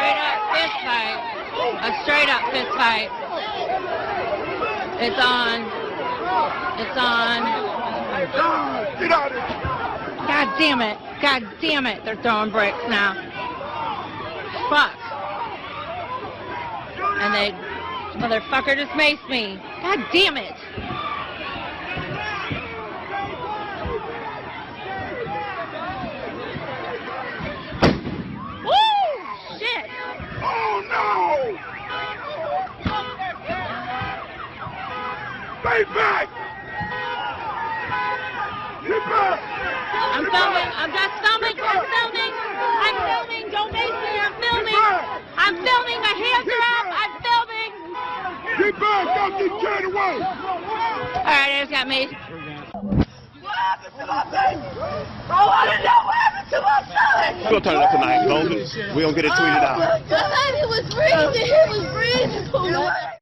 straight up fist fight. A straight up fist fight. It's on. It's on. Get out of here. God damn it. God damn it. They're throwing bricks now. Fuck. And they, motherfucker just maced me. God damn it. Woo! Shit. Oh no! Stay back! Get back! I'm filming. I'm just filming. I'm filming. I'm filming. Don't make me. I'm filming. I'm filming. My hands are up. I'm filming. Get back! Don't get carried away! Alright, I just got me. What happened to my face? I want to know what happened to my son! We'll turn it up tonight, Logan. We're gonna get it tweeted out. Oh my God, he was breathing. He was breathing.